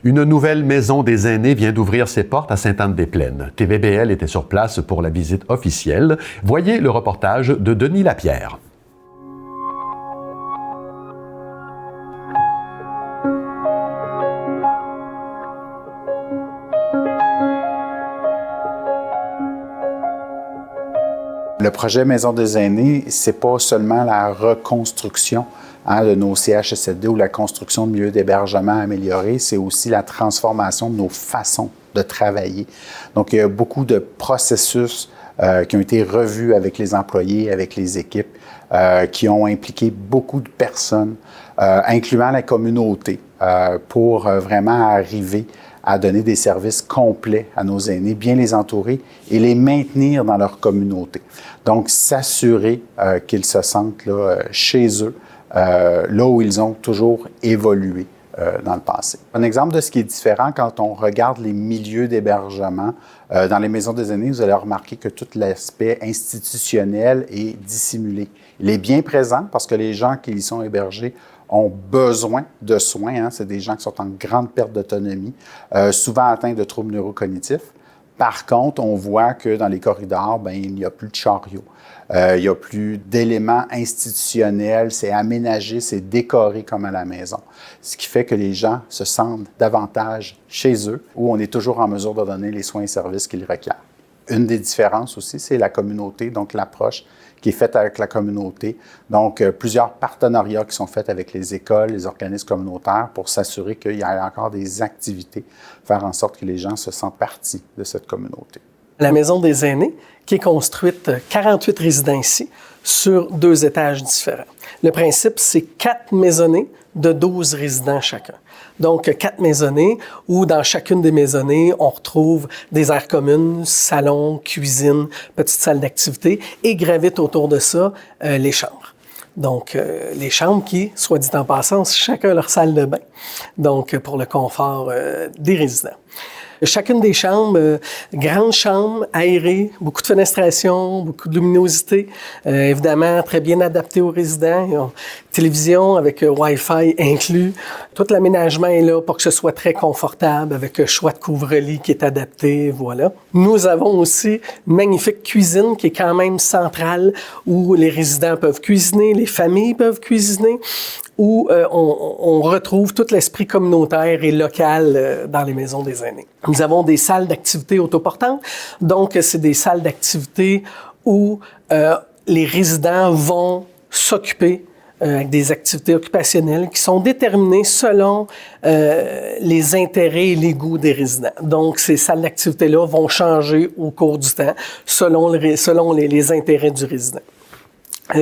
Une nouvelle maison des aînés vient d'ouvrir ses portes à Sainte-Anne-des-Plaines. TVBL était sur place pour la visite officielle. Voyez le reportage de Denis Lapierre. Le projet Maison des aînés, c'est pas seulement la reconstruction de nos CHSLD ou la construction de milieux d'hébergement améliorés, c'est aussi la transformation de nos façons de travailler. Donc, il y a beaucoup de processus qui ont été revus avec les employés, avec les équipes, qui ont impliqué beaucoup de personnes, incluant la communauté, pour vraiment arriver à donner des services complets à nos aînés, bien les entourer et les maintenir dans leur communauté. Donc, s'assurer qu'ils se sentent là, chez eux, là où ils ont toujours évolué dans le passé. Un exemple de ce qui est différent quand on regarde les milieux d'hébergement, dans les maisons des aînés, vous allez remarquer que tout l'aspect institutionnel est dissimulé. Il est bien présent parce que les gens qui y sont hébergés ont besoin de soins. C'est des gens qui sont en grande perte d'autonomie, souvent atteints de troubles neurocognitifs. Par contre, on voit que dans les corridors, il n'y a plus de chariots. Il n'y a plus d'éléments institutionnels. C'est aménagé, c'est décoré comme à la maison. Ce qui fait que les gens se sentent davantage chez eux, où on est toujours en mesure de donner les soins et services qu'ils requièrent. Une des différences aussi, c'est la communauté, donc l'approche qui est faite avec la communauté. Donc, plusieurs partenariats qui sont faits avec les écoles, les organismes communautaires pour s'assurer qu'il y a encore des activités, faire en sorte que les gens se sentent partie de cette communauté. La Maison des aînés, qui est construite 48 résidences sur 2 étages différents. Le principe, c'est 4 maisonnées de 12 résidents chacun. Donc, 4 maisonnées où, dans chacune des maisonnées, on retrouve des aires communes, salon, cuisine, petite salle d'activité et gravitent autour de ça les chambres. Donc, les chambres qui, soit dit en passant, ont chacun leur salle de bain. Donc, pour le confort des résidents. Chacune des chambres, grande chambre, aérée, beaucoup de fenestration, beaucoup de luminosité, évidemment très bien adapté aux résidents. Ils ont télévision avec Wi-Fi inclus. Tout l'aménagement est là pour que ce soit très confortable avec un choix de couvre-lit qui est adapté, voilà. Nous avons aussi une magnifique cuisine qui est quand même centrale où les résidents peuvent cuisiner, les familles peuvent cuisiner, où on retrouve tout l'esprit communautaire et local dans les maisons des aînés. Nous avons des salles d'activité autoportantes, donc c'est des salles d'activité où les résidents vont s'occuper avec des activités occupationnelles qui sont déterminées selon les intérêts et les goûts des résidents. Donc, ces salles d'activité-là vont changer au cours du temps selon les intérêts du résident.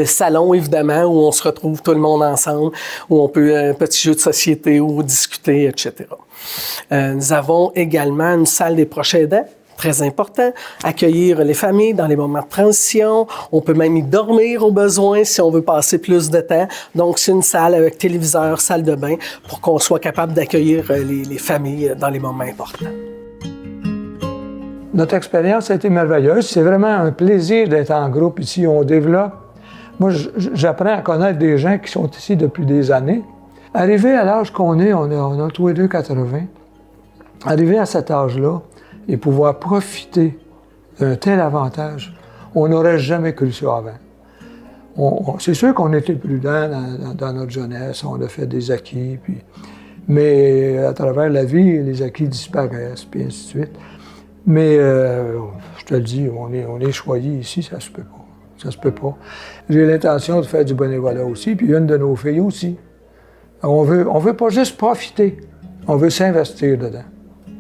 Salon, évidemment, où on se retrouve tout le monde ensemble, où on peut un petit jeu de société ou discuter, etc. Nous avons également une salle des proches aidants, très important, accueillir les familles dans les moments de transition. On peut même y dormir au besoin si on veut passer plus de temps. Donc, c'est une salle avec téléviseur, salle de bain, pour qu'on soit capable d'accueillir les familles dans les moments importants. Notre expérience a été merveilleuse. C'est vraiment un plaisir d'être en groupe ici. On développe. Moi, j'apprends à connaître des gens qui sont ici depuis des années. Arrivé à l'âge qu'on est, on a tous les deux 80. Arrivé à cet âge-là et pouvoir profiter d'un tel avantage, on n'aurait jamais cru ça avant. C'est sûr qu'on était prudents dans notre jeunesse, on a fait des acquis, mais à travers la vie, les acquis disparaissent, puis ainsi de suite. Mais je te le dis, on est choyés ici, ça se peut pas. Ça se peut pas. J'ai l'intention de faire du bénévolat aussi, puis une de nos filles aussi. On veut pas juste profiter, on veut s'investir dedans.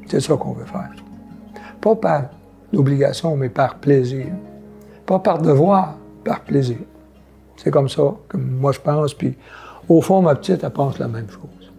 C'est ça qu'on veut faire. Pas par obligation, mais par plaisir. Pas par devoir, par plaisir. C'est comme ça, comme moi je pense, puis au fond, ma petite, elle pense la même chose.